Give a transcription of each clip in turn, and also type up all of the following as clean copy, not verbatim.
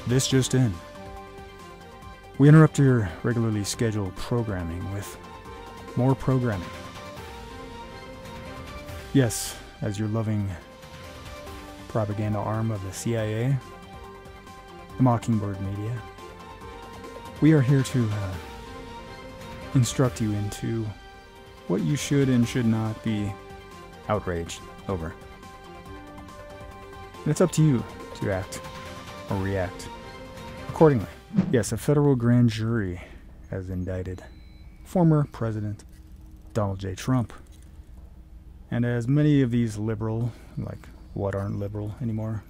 This just in. We interrupt your regularly scheduled programming with more programming. Yes, as your loving propaganda arm of the CIA, the Mockingbird media, we are here to instruct you into what you should and should not be outraged over. And it's up to you to act or react accordingly. Yes, a federal grand jury has indicted former President Donald J. Trump. And as many of these liberal, like what aren't liberal anymore,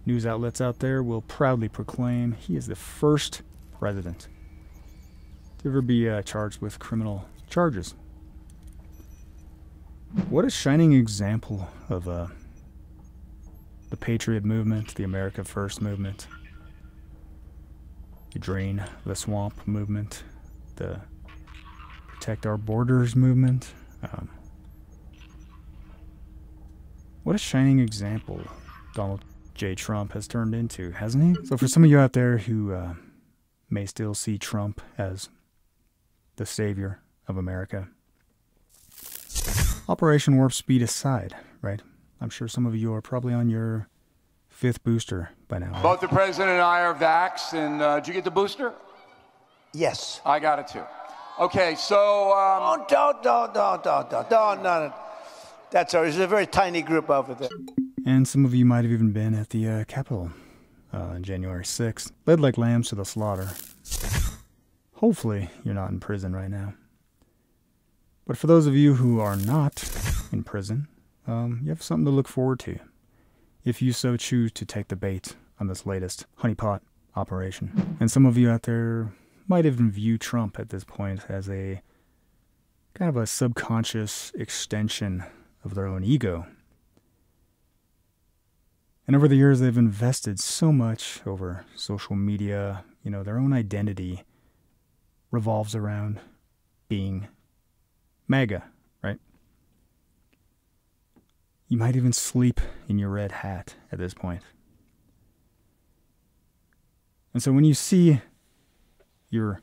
news outlets out there will proudly proclaim, he is the first president to ever be charged with criminal charges. What a shining example of the Patriot movement, the America First movement, the Drain the Swamp movement, the Protect Our Borders movement. What a shining example Donald J. Trump has turned into, hasn't he? So for some of you out there who may still see Trump as the savior of America, Operation Warp Speed aside, right? I'm sure some of you are probably on your 5th booster by now. Right? Both the president and I are vaxxed, and did you get the booster? Yes. I got it too. Okay, so... Don't. That's all. There's a very tiny group over there. And some of you might have even been at the Capitol on January 6th. Led like lambs to the slaughter. Hopefully, you're not in prison right now. But for those of you who are not in prison, you have something to look forward to, if you so choose to take the bait on this latest honeypot operation. And some of you out there might even view Trump at this point as a kind of a subconscious extension of their own ego. And over the years, they've invested so much over social media. You know, their own identity revolves around being MAGA, right? You might even sleep in your red hat at this point. And so when you see your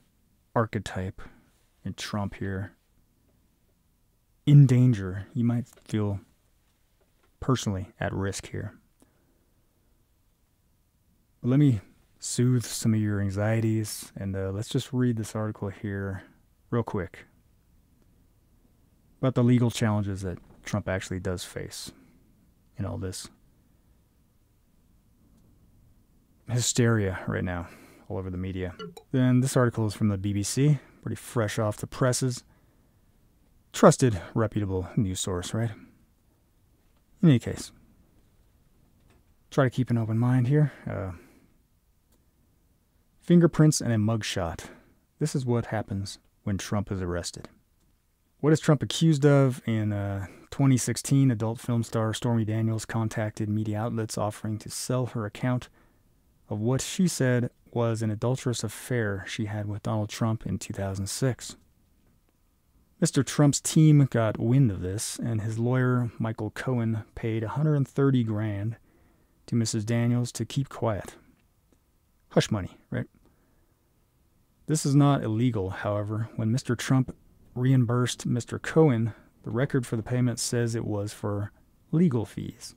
archetype in Trump here in danger, you might feel personally at risk here. But let me soothe some of your anxieties, and let's just read this article here real quick about the legal challenges that Trump actually does face in all this hysteria right now all over the media. Then this article is from the BBC, pretty fresh off the presses. Trusted, reputable news source, right? In any case, try to keep an open mind here. Fingerprints and a mugshot. This is what happens when Trump is arrested. What is Trump accused of? In 2016, adult film star Stormy Daniels contacted media outlets offering to sell her account of what she said was an adulterous affair she had with Donald Trump in 2006. Mr. Trump's team got wind of this, and his lawyer, Michael Cohen, paid $130,000 to Mrs. Daniels to keep quiet. Hush money, right? This is not illegal, however. When Mr. Trump reimbursed Mr. Cohen, the record for the payment says it was for legal fees.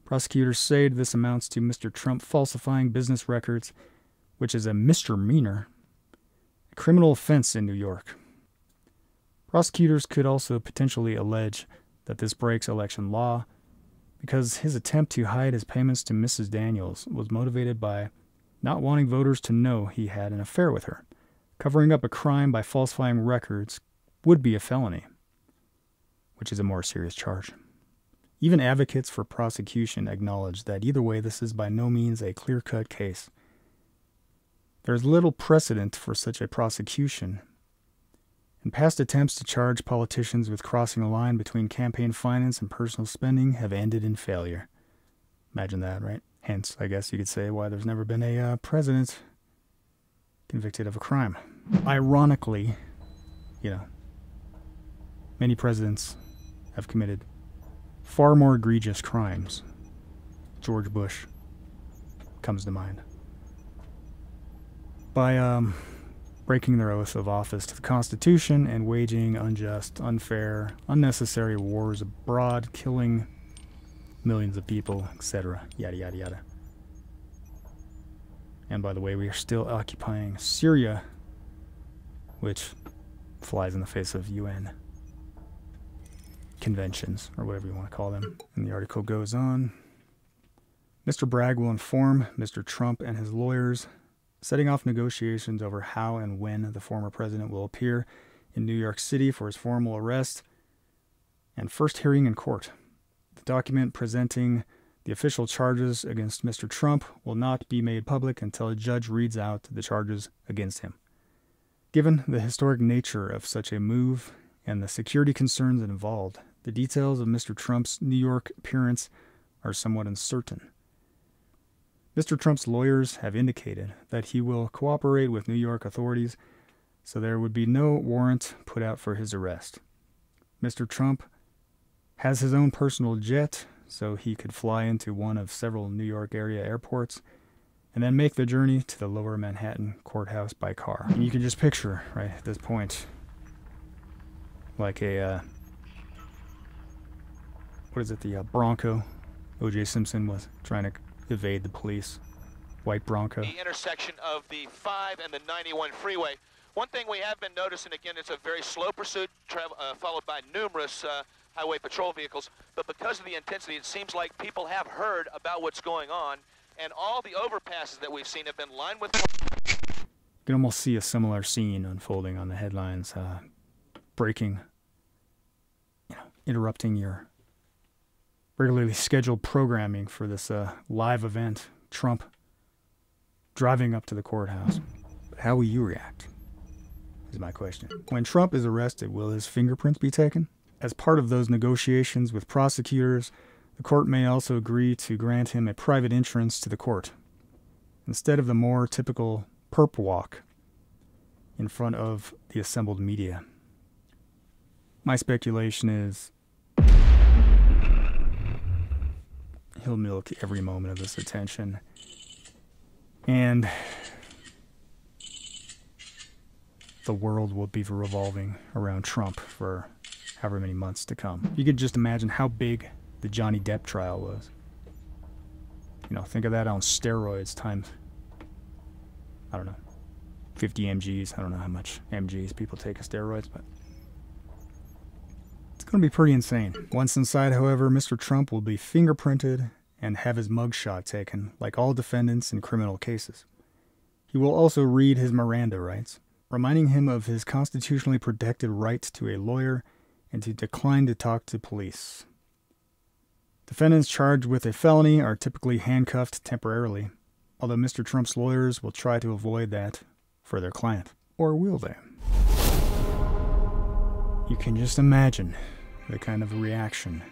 Prosecutors say this amounts to Mr. Trump falsifying business records, which is a misdemeanor, a criminal offense in New York. Prosecutors could also potentially allege that this breaks election law because his attempt to hide his payments to Mrs. Daniels was motivated by not wanting voters to know he had an affair with her. Covering up a crime by falsifying records would be a felony, which is a more serious charge. Even advocates for prosecution acknowledge that either way, this is by no means a clear-cut case. There is little precedent for such a prosecution, and past attempts to charge politicians with crossing a line between campaign finance and personal spending have ended in failure. Imagine that, right? Hence, I guess you could say why there's never been a president convicted of a crime. Ironically, many presidents have committed far more egregious crimes George Bush comes to mind. By breaking their oath of office to the Constitution and waging unjust, unfair, unnecessary wars abroad, killing millions of people, etc. Yada, yada, yada. And by the way, we are still occupying Syria, which flies in the face of UN conventions, or whatever you want to call them. And the article goes on. Mr. Bragg will inform Mr. Trump and his lawyers, setting off negotiations over how and when the former president will appear in New York City for his formal arrest and first hearing in court. The document presenting the official charges against Mr. Trump will not be made public until a judge reads out the charges against him. Given the historic nature of such a move and the security concerns involved, the details of Mr. Trump's New York appearance are somewhat uncertain. Mr. Trump's lawyers have indicated that he will cooperate with New York authorities, so there would be no warrant put out for his arrest. Mr. Trump has his own personal jet, so he could fly into one of several New York area airports and then make the journey to the lower Manhattan courthouse by car. And you can just picture, right at this point, like a, the Bronco O.J. Simpson was trying to evade the police. White Bronco. The intersection of the 5 and the 91 freeway. One thing we have been noticing, again, it's a very slow pursuit, followed by numerous highway patrol vehicles, but because of the intensity, it seems like people have heard about what's going on, and all the overpasses that we've seen have been lined with... You can almost see a similar scene unfolding on the headlines, breaking, interrupting your regularly scheduled programming for this live event. Trump driving up to the courthouse. But how will you react, is my question. When Trump is arrested, will his fingerprints be taken? As part of those negotiations with prosecutors, the court may also agree to grant him a private entrance to the court, instead of the more typical perp walk in front of the assembled media. My speculation is he'll milk every moment of this attention, and the world will be revolving around Trump for however many months to come. You could just imagine how big the Johnny Depp trial was. Think of that on steroids times, 50 mgs. I don't know how much mgs people take of steroids, but it's going to be pretty insane. Once inside, however, Mr. Trump will be fingerprinted and have his mugshot taken, like all defendants in criminal cases. He will also read his Miranda rights, reminding him of his constitutionally protected right to a lawyer and to decline to talk to police. Defendants charged with a felony are typically handcuffed temporarily, although Mr. Trump's lawyers will try to avoid that for their client. Or will they? You can just imagine the kind of reaction,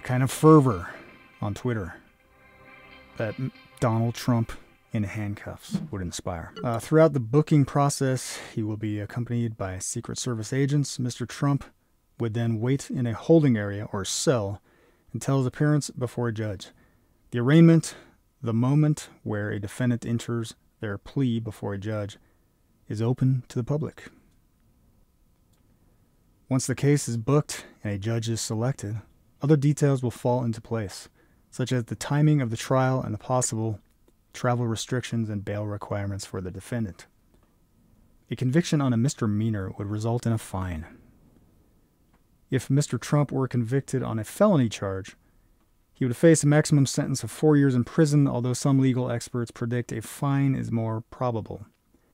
the kind of fervor on Twitter that Donald Trump in handcuffs would inspire. Throughout the booking process, he will be accompanied by Secret Service agents. Mr. Trump would then wait in a holding area or cell until his appearance before a judge. The arraignment, the moment where a defendant enters their plea before a judge, is open to the public. Once the case is booked and a judge is selected, other details will fall into place, such as the timing of the trial and the possible travel restrictions and bail requirements for the defendant. A conviction on a misdemeanor would result in a fine. If Mr. Trump were convicted on a felony charge, he would face a maximum sentence of 4 years in prison, although some legal experts predict a fine is more probable,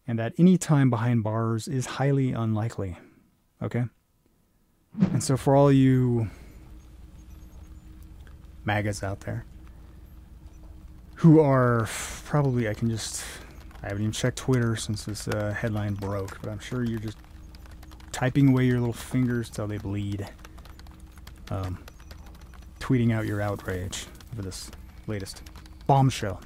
and that any time behind bars is highly unlikely. Okay? And so for all you MAGAs out there, who are probably, I haven't even checked Twitter since this headline broke, but I'm sure you're just typing away your little fingers till they bleed, tweeting out your outrage over this latest bombshell.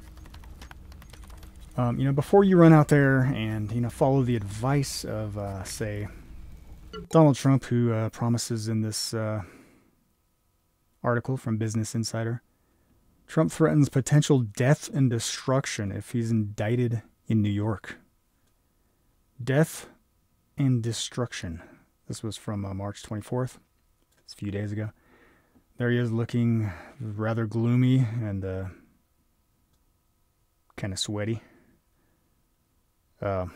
Before you run out there and, follow the advice of, say, Donald Trump, who promises in this article from Business Insider Trump threatens potential death and destruction if he's indicted in New York. Death and destruction. This was from March 24th. It's a few days ago. There he is looking rather gloomy and kind of sweaty. According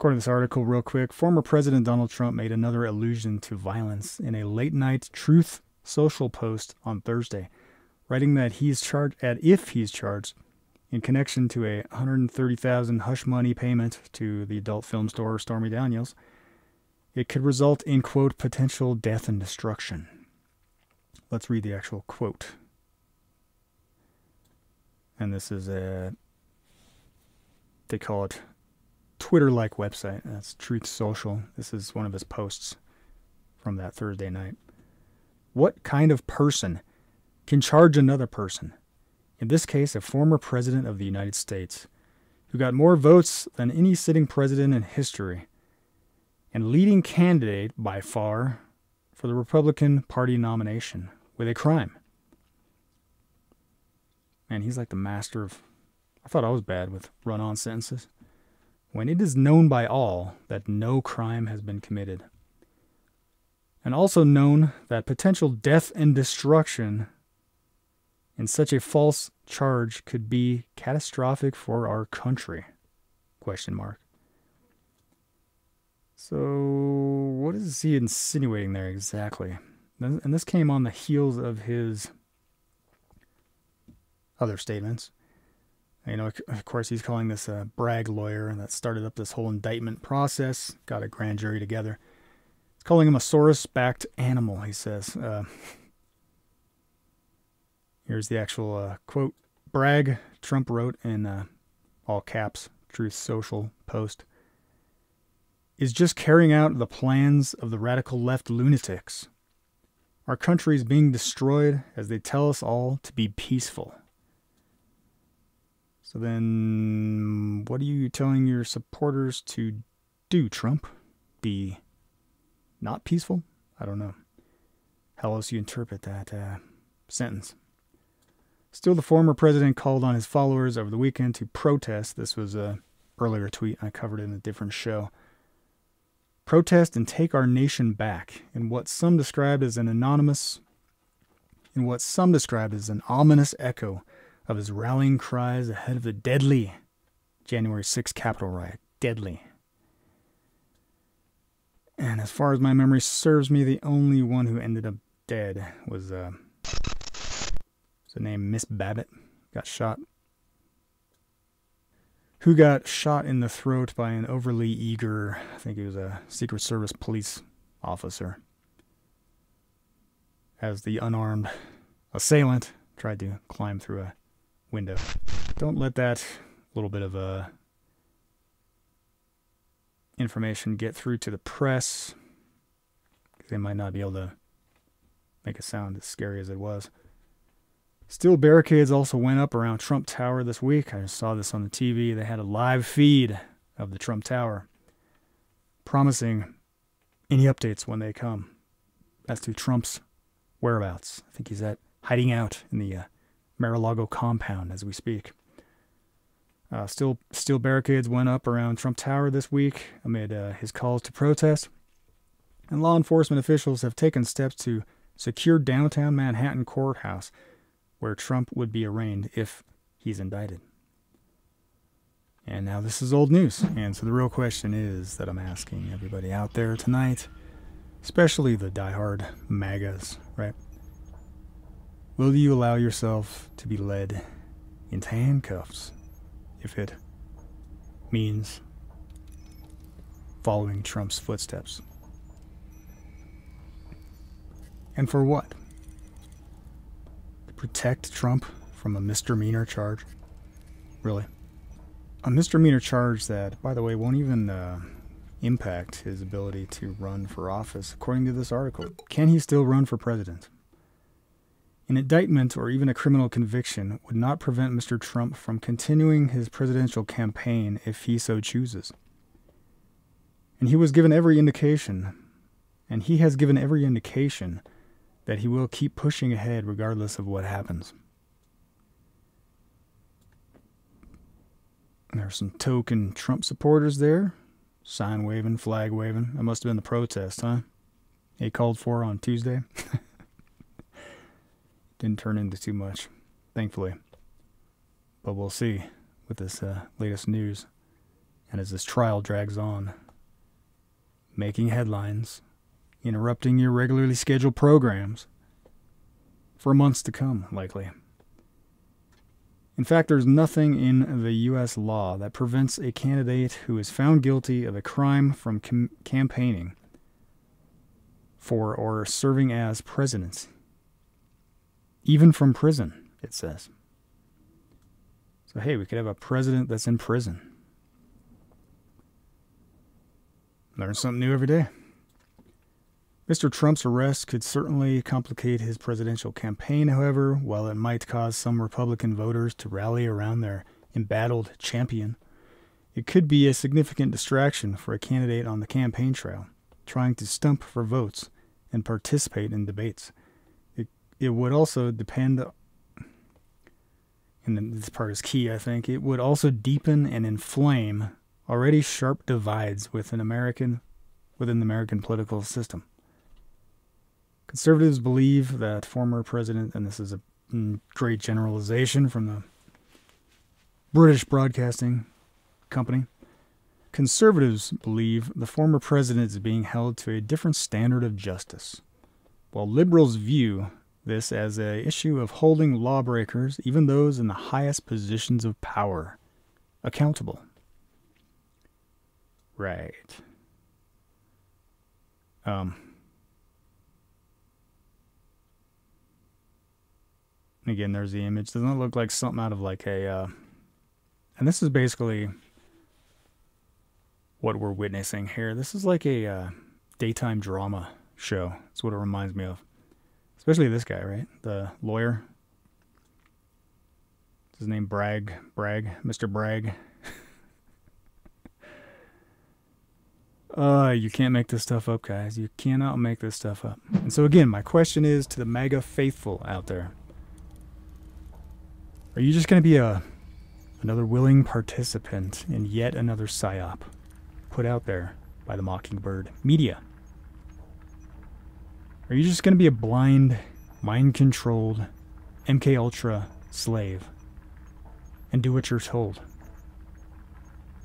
to this article, real quick, former President Donald Trump made another allusion to violence in a late-night Truth Social post on Thursday, writing that if he's charged in connection to a $130,000 hush money payment to the adult film star Stormy Daniels, it could result in, quote, potential death and destruction. Let's read the actual quote. And this is they call it Twitter-like website. That's Truth Social. This is one of his posts from that Thursday night. What kind of person can charge another person, in this case a former president of the United States, who got more votes than any sitting president in history, and leading candidate by far for the Republican Party nomination, with a crime? Man, he's like the master of... I thought I was bad with run-on sentences. When it is known by all that no crime has been committed, and also known that potential death and destruction in such a false charge could be catastrophic for our country? Question mark. So, what is he insinuating there exactly? And this came on the heels of his other statements. You know, of course, he's calling this a brag lawyer that started up this whole indictment process, got a grand jury together. He's calling him a Soros-backed animal, he says. Here's the actual quote. Bragg, Trump wrote in all caps, Truth Social post, is just carrying out the plans of the radical left lunatics. Our country is being destroyed as they tell us all to be peaceful. So then, what are you telling your supporters to do, Trump? Be not peaceful? I don't know how else you interpret that sentence. Still, the former president called on his followers over the weekend to protest. This was an earlier tweet I covered in a different show. Protest and take our nation back in what some described as an ominous echo of his rallying cries ahead of the deadly January 6th Capitol riot. Deadly. And as far as my memory serves me, the only one who ended up dead was the name Miss Babbitt. Got shot. Who got shot in the throat by an overly eager, I think he was a Secret Service police officer, as the unarmed assailant tried to climb through a window. Don't let that little bit of information get through to the press, because they might not be able to make it sound as scary as it was. Still, barricades also went up around Trump Tower this week. I just saw this on the TV. They had a live feed of the Trump Tower, promising any updates when they come as to Trump's whereabouts. I think he's hiding out in the Mar-a-Lago compound as we speak. Still barricades went up around Trump Tower this week amid his calls to protest. And law enforcement officials have taken steps to secure downtown Manhattan courthouse, where Trump would be arraigned if he's indicted. And now this is old news. And so the real question is that I'm asking everybody out there tonight, especially the diehard MAGAs, right? Will you allow yourself to be led into handcuffs if it means following Trump's footsteps? And for what? To protect Trump from a misdemeanor charge? Really? A misdemeanor charge that, by the way, won't even impact his ability to run for office, according to this article. Can he still run for president? An indictment or even a criminal conviction would not prevent Mr. Trump from continuing his presidential campaign if he so chooses. And he has given every indication that he will keep pushing ahead regardless of what happens. There's some token Trump supporters there. Sign waving, flag waving. That must have been the protest, huh? They called for on Tuesday. Didn't turn into too much, thankfully. But we'll see with this latest news. And as this trial drags on, making headlines, interrupting your regularly scheduled programs for months to come, likely. In fact, there's nothing in the U.S. law that prevents a candidate who is found guilty of a crime from campaigning for or serving as president. Even from prison, it says. So, hey, we could have a president that's in prison. Learn something new every day. Mr. Trump's arrest could certainly complicate his presidential campaign, however, while it might cause some Republican voters to rally around their embattled champion. It could be a significant distraction for a candidate on the campaign trail, trying to stump for votes and participate in debates. It would also depend, and this part is key, I think, it would also deepen and inflame already sharp divides within the American political system. Conservatives believe that former president, and this is a great generalization from the British Broadcasting Company, conservatives believe the former president is being held to a different standard of justice, while liberals view this as an issue of holding lawbreakers, even those in the highest positions of power, accountable. Right. Again, there's the image. Doesn't it look like something out of like a... and this is basically what we're witnessing here. This is like a daytime drama show. That's what it reminds me of. Especially this guy, right? The lawyer. What's his name? Bragg, Mr. Bragg. You can't make this stuff up, guys. You cannot make this stuff up. And so again, my question is to the MAGA faithful out there. Are you just going to be another willing participant in yet another psyop put out there by the mockingbird media? Are you just going to be a blind, mind-controlled MKUltra slave and do what you're told?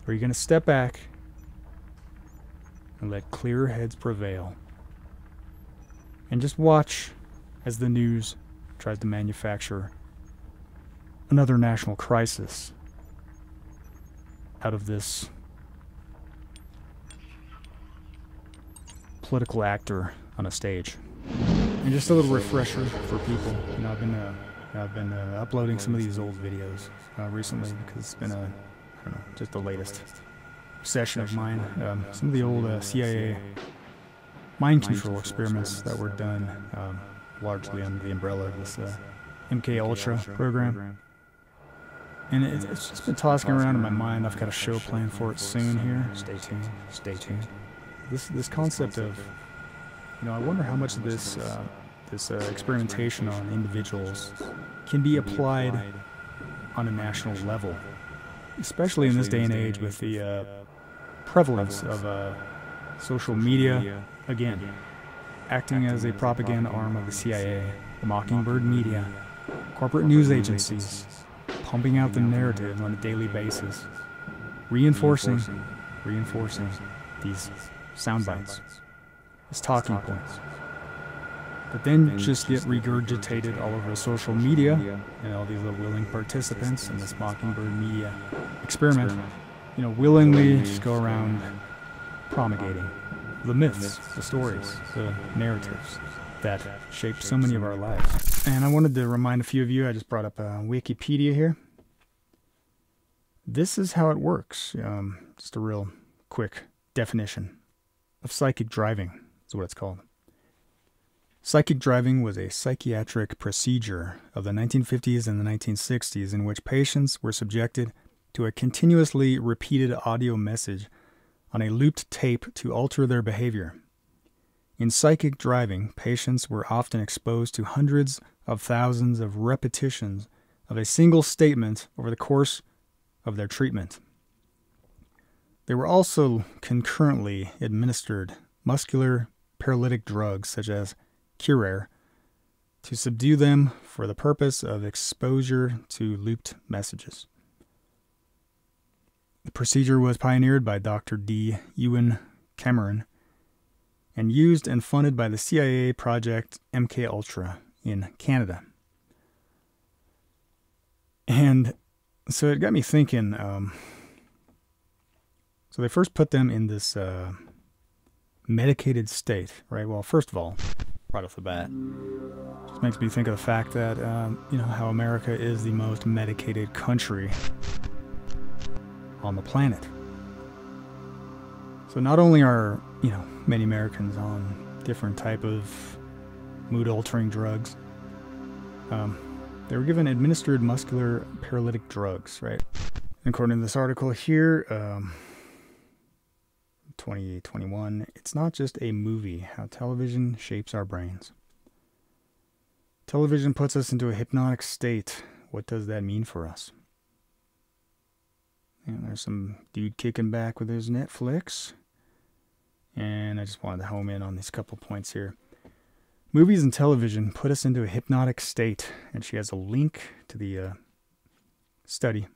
Or are you going to step back and let clearer heads prevail and just watch as the news tries to manufacture another national crisis out of this political actor on a stage? And just a little refresher for people. You know, I've been uploading some of these old videos recently because it's been I don't know, just the latest session of mine. Some of the old CIA mind control experiments that were done largely under the umbrella of this MKUltra program. And it's just been tossing around in my mind. I've got a show planned for it soon here. Stay tuned. Stay tuned. This concept of, you know, I wonder how much of this experimentation on individuals can be applied on a national level, especially in this day and age with the prevalence of social media, again, acting as a propaganda arm of the CIA, the mockingbird media, corporate news agencies, pumping out the narrative on a daily basis, reinforcing these sound bites, these talking points, that then just get regurgitated all over social media, and all these little willing participants in this mockingbird media experiment, you know, willingly just go around promulgating the myths, the stories, the narratives that shape so many of our lives. And I wanted to remind a few of you, I just brought up Wikipedia here. This is how it works. Just a real quick definition of psychic driving is what it's called. Psychic driving was a psychiatric procedure of the 1950s and the 1960s in which patients were subjected to a continuously repeated audio message on a looped tape to alter their behavior. In psychic driving, patients were often exposed to hundreds of thousands of repetitions of a single statement over the course of their treatment. They were also concurrently administered muscular paralytic drugs such as Curare to subdue them for the purpose of exposure to looped messages. The procedure was pioneered by Dr. D. Ewan Cameron and used and funded by the CIA Project MKUltra in Canada. And so it got me thinking, so they first put them in this medicated state, right? Well, first of all, right off the bat, just makes me think of the fact that, how America is the most medicated country on the planet. So not only are, many Americans on different type of mood-altering drugs, they were given administered muscular paralytic drugs, right? According to this article here, 2021, it's not just a movie, how television shapes our brains. Television puts us into a hypnotic state. What does that mean for us? And there's some dude kicking back with his Netflix. And I just wanted to home in on these couple points here. Movies and television put us into a hypnotic state. And she has a link to the study.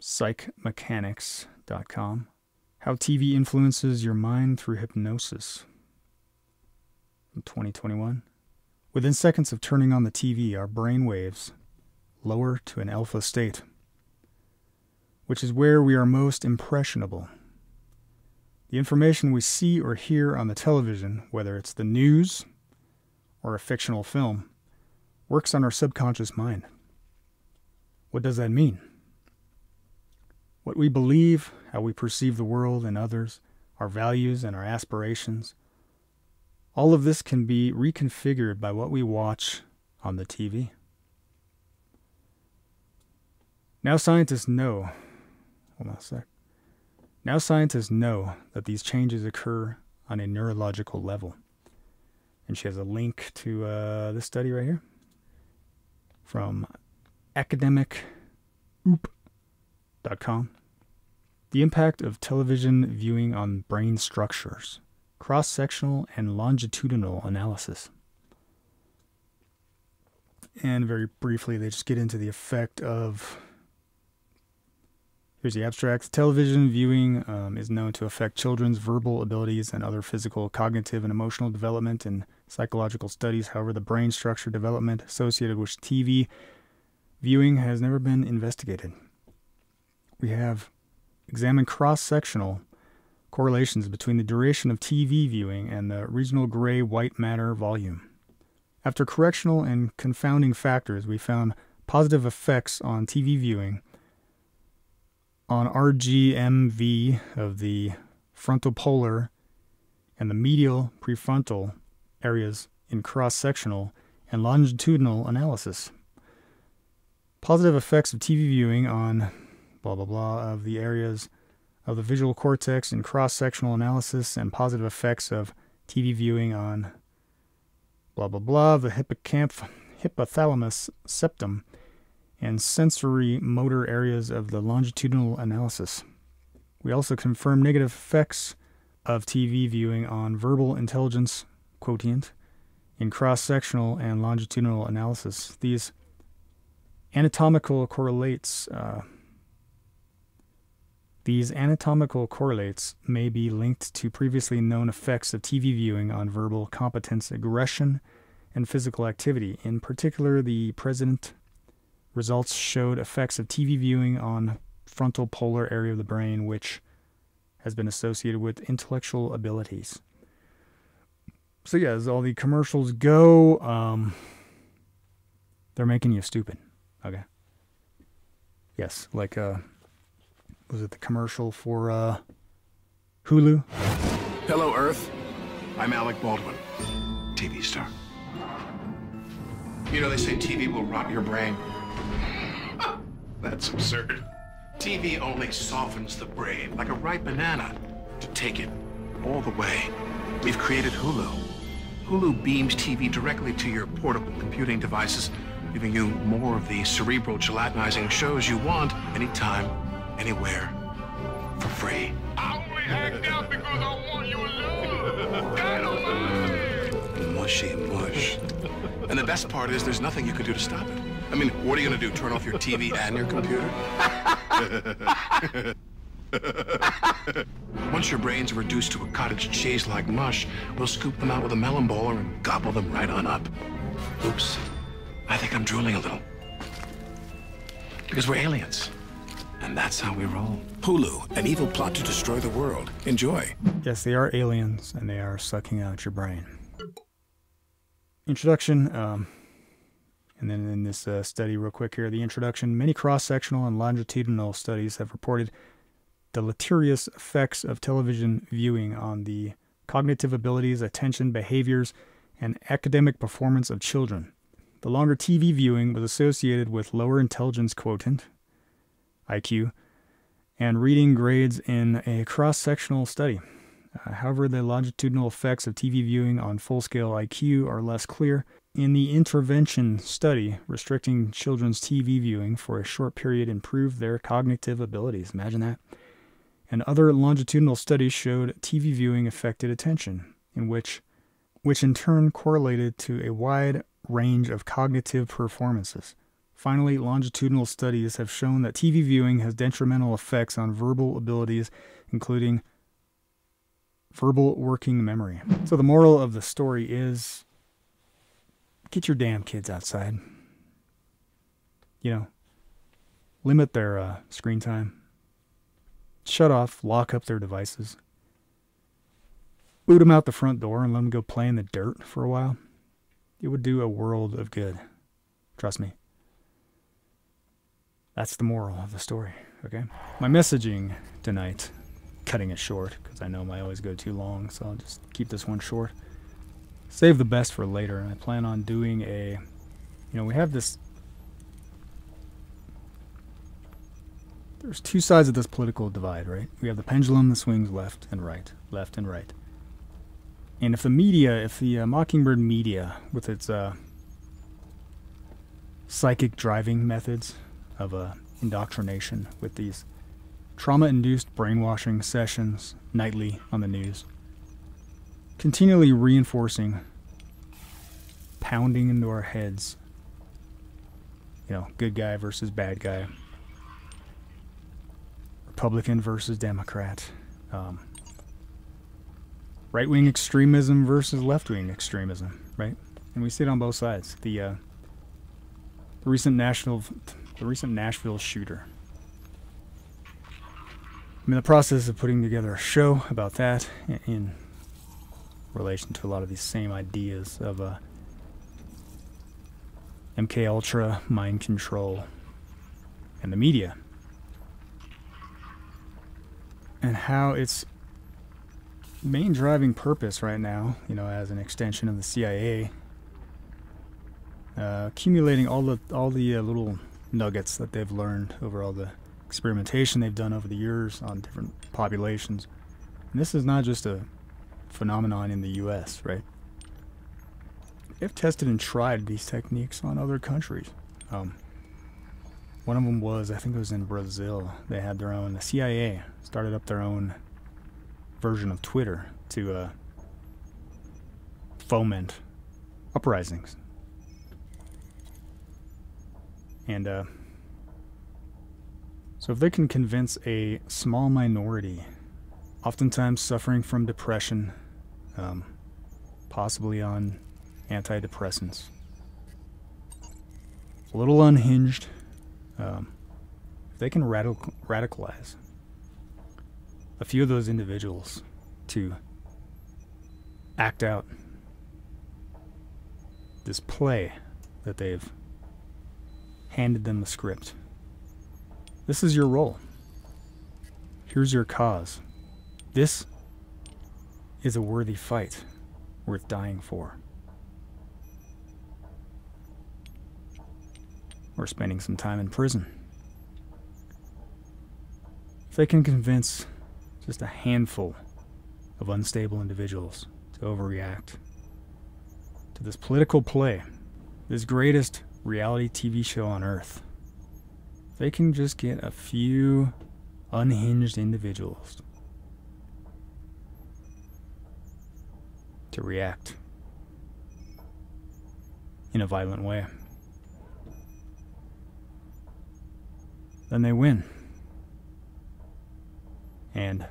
Psychmechanics.com. How TV influences your mind through hypnosis. In 2021. Within seconds of turning on the TV, our brain waves lower to an alpha state, which is where we are most impressionable. The information we see or hear on the television, whether it's the news or a fictional film, works on our subconscious mind. What does that mean? What we believe, how we perceive the world and others, our values and our aspirations, all of this can be reconfigured by what we watch on the TV. Now scientists know, Now scientists know that these changes occur on a neurological level. And she has a link to this study right here from academic.com. The impact of television viewing on brain structures, cross-sectional and longitudinal analysis. And very briefly, they just get into the effect of, here's the abstract. Television viewing is known to affect children's verbal abilities and other physical, cognitive, and emotional development in psychological studies. However, the brain structure development associated with TV viewing has never been investigated. We have examined cross-sectional correlations between the duration of TV viewing and the regional gray-white matter volume. After correctional and confounding factors, we found positive effects on TV viewing on RGMV of the frontopolar and the medial prefrontal areas in cross-sectional and longitudinal analysis. Positive effects of TV viewing on blah blah blah of the areas of the visual cortex in cross-sectional analysis, and positive effects of TV viewing on blah blah blah the hypothalamus septum and sensory motor areas of the longitudinal analysis. We also confirmed negative effects of TV viewing on verbal intelligence quotient in cross-sectional and longitudinal analysis. These anatomical correlates may be linked to previously known effects of TV viewing on verbal competence, aggression, and physical activity. In particular, the present results showed effects of TV viewing on frontal polar area of the brain, which has been associated with intellectual abilities. So yeah, as all the commercials go, they're making you stupid. Okay. Yes, like, was it the commercial for Hulu? Hello, Earth. I'm Alec Baldwin, TV star. You know, they say TV will rot your brain. That's absurd. TV only softens the brain, like a ripe banana, to take it all the way. We've created Hulu. Hulu beams TV directly to your portable computing devices giving you more of the cerebral gelatinizing shows you want, anytime, anywhere, for free. I only act out because I want your love. Dynamite! Mushy mush. And the best part is there's nothing you can do to stop it. I mean, what are you gonna do, turn off your TV and your computer? Once your brains are reduced to a cottage cheese like mush, we'll scoop them out with a melon bowler and gobble them right on up. Oops, I think I'm drooling a little. Because we're aliens, and that's how we roll. Hulu, an evil plot to destroy the world. Enjoy. Yes, they are aliens, and they are sucking out your brain. Introduction, and then in this study real quick here, the introduction, many cross-sectional and longitudinal studies have reported deleterious effects of television viewing on the cognitive abilities, attention, behaviors, and academic performance of children. The longer TV viewing was associated with lower intelligence quotient, IQ, and reading grades in a cross-sectional study. However, the longitudinal effects of TV viewing on full-scale IQ are less clear. In the intervention study, restricting children's TV viewing for a short period improved their cognitive abilities. Imagine that. And other longitudinal studies showed TV viewing affected attention, which in turn correlated to a wide range of cognitive performances. Finally, longitudinal studies have shown that TV viewing has detrimental effects on verbal abilities, including verbal working memory. So the moral of the story is, get your damn kids outside. You know, limit their screen time. Shut off, lock up their devices. Boot them out the front door and let them go play in the dirt for a while. It would do a world of good. Trust me. That's the moral of the story, okay? My messaging tonight, cutting it short, because I know I always go too long, so I'll just keep this one short. Save the best for later, and I plan on doing we have this, there's two sides of this political divide, right? We have the pendulum that swings left and right. And if the Mockingbird media, with its psychic driving methods of indoctrination with these trauma-induced brainwashing sessions nightly on the news, continually reinforcing, pounding into our heads, good guy versus bad guy, Republican versus Democrat, right-wing extremism versus left-wing extremism, right? And we see it on both sides. The recent Nashville shooter. I'm in the process of putting together a show about that in relation to a lot of these same ideas of MK Ultra, mind control, and the media, and how its main driving purpose right now, as an extension of the CIA, accumulating all the little nuggets that they've learned over all the experimentation they've done over the years on different populations. And this is not just a phenomenon in the US, right? They've tested and tried these techniques on other countries. One of them was, I think it was in Brazil. They had their own, the CIA started up their own version of Twitter to foment uprisings. And so if they can convince a small minority, oftentimes suffering from depression, possibly on antidepressants, a little unhinged, if they can radicalize a few of those individuals to act out this play that they've handed them the script. This is your role. Here's your cause. This is a worthy fight worth dying for. Or spending some time in prison. If they can convince just a handful of unstable individuals to overreact to this political play, this greatest reality TV show on Earth. They can just get a few unhinged individuals to react in a violent way. Then they win. And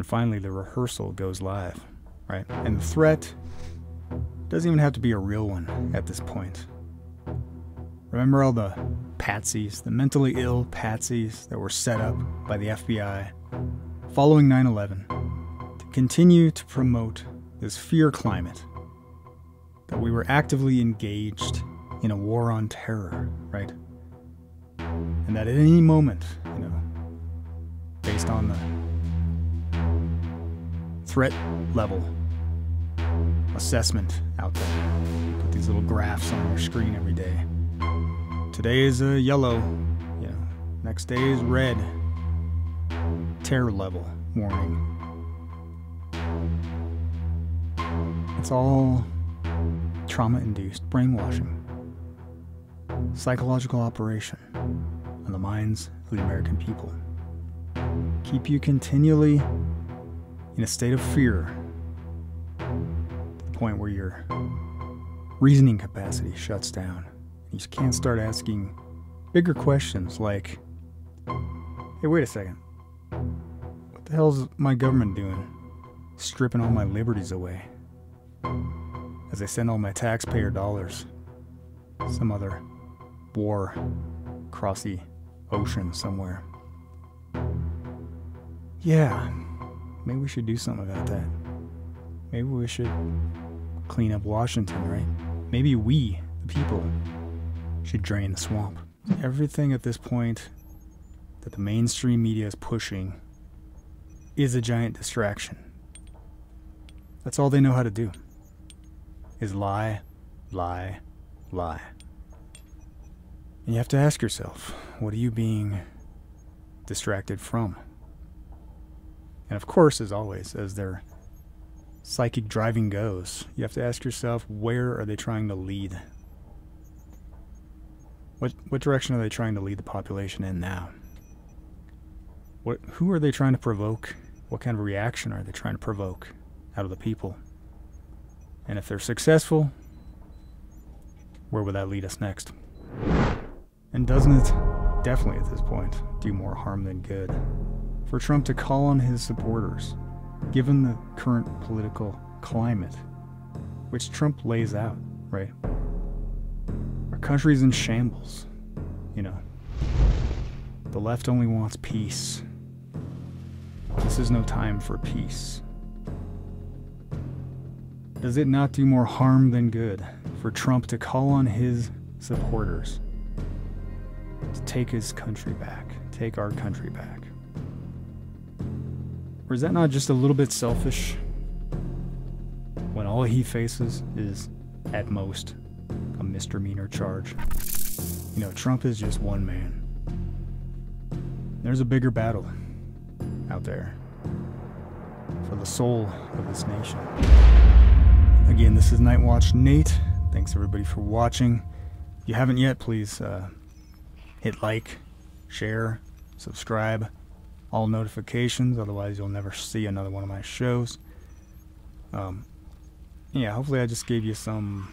finally the rehearsal goes live, right? And the threat doesn't even have to be a real one at this point. Remember all the patsies, the mentally ill patsies that were set up by the FBI following 9/11 to continue to promote this fear climate that we were actively engaged in a war on terror, right? And that at any moment, based on the threat level assessment out there, put these little graphs on your screen every day. Today is a yellow, next day is red, terror level warning. It's all trauma-induced brainwashing, psychological operation on the minds of the American people. Keep you continually in a state of fear to the point where your reasoning capacity shuts down. You just can't start asking bigger questions like, hey, wait a second. What the hell's my government doing? Stripping all my liberties away as I send all my taxpayer dollars some other war across the ocean somewhere. Yeah, maybe we should do something about that. Maybe we should clean up Washington, right? Maybe we, the people, should drain the swamp. Everything at this point that the mainstream media is pushing is a giant distraction. That's all they know how to do, is lie, lie, lie. And you have to ask yourself, what are you being distracted from? And of course, as always, as their psychic driving goes, you have to ask yourself, where are they trying to lead? What direction are they trying to lead the population in now? Who are they trying to provoke? What kind of reaction are they trying to provoke out of the people? And if they're successful, where would that lead us next? And doesn't it, definitely at this point, do more harm than good for Trump to call on his supporters, given the current political climate, which Trump lays out, right? Our country's in shambles, The left only wants peace. This is no time for peace. Does it not do more harm than good for Trump to call on his supporters to take his country back, take our country back? Or is that not just a little bit selfish when all he faces is, at most, a misdemeanor charge? Trump is just one man. There's a bigger battle out there for the soul of this nation. Again, this is Night Watch Nate. Thanks everybody for watching. If you haven't yet, please hit like, share, subscribe, all notifications, otherwise you'll never see another one of my shows. Hopefully I just gave you some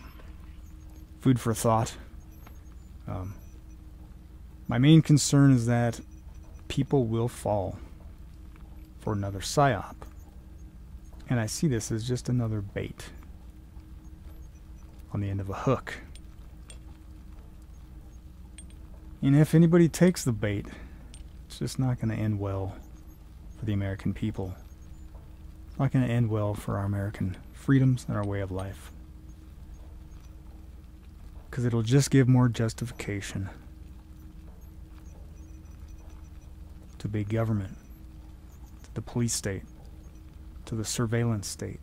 food for thought. My main concern is that people will fall for another psyop. And I see this as just another bait on the end of a hook. And if anybody takes the bait, it's just not going to end well for the American people. It's not going to end well for our American freedoms and our way of life. Because it'll just give more justification to big government, to the police state, to the surveillance state,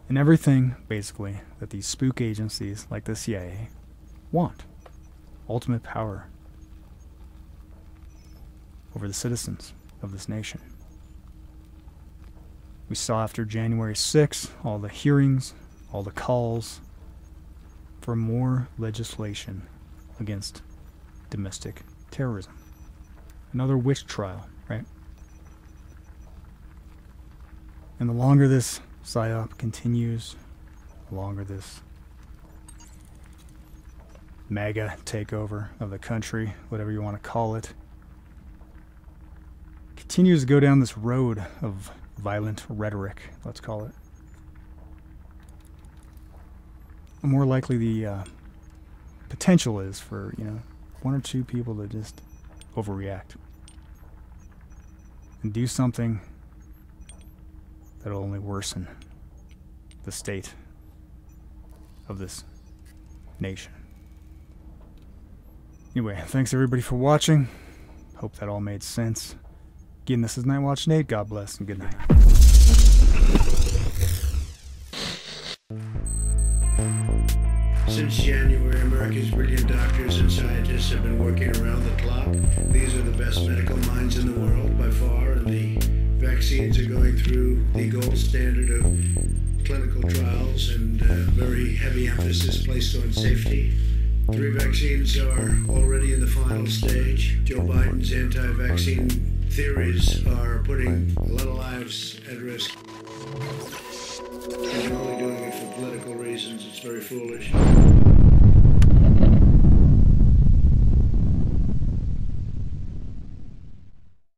and everything, basically, that these spook agencies like the CIA want. Ultimate power over the citizens of this nation. We saw after January 6th, all the hearings, all the calls for more legislation against domestic terrorism. Another witch trial, right? And the longer this psyop continues, the longer this MAGA takeover of the country, whatever you want to call it, continues to go down this road of violent rhetoric, let's call it, the more likely the potential is for, one or two people to just overreact and do something that'll only worsen the state of this nation. Anyway, thanks everybody for watching. Hope that all made sense. Again, this is Night Watch Nate. God bless and good night. Since January, America's brilliant doctors and scientists have been working around the clock. These are the best medical minds in the world by far, and the vaccines are going through the gold standard of clinical trials and very heavy emphasis placed on safety. 3 vaccines are already in the final stage. Joe Biden's anti-vaccine theories are putting a lot of lives at risk. And they're only doing it for political reasons. It's very foolish.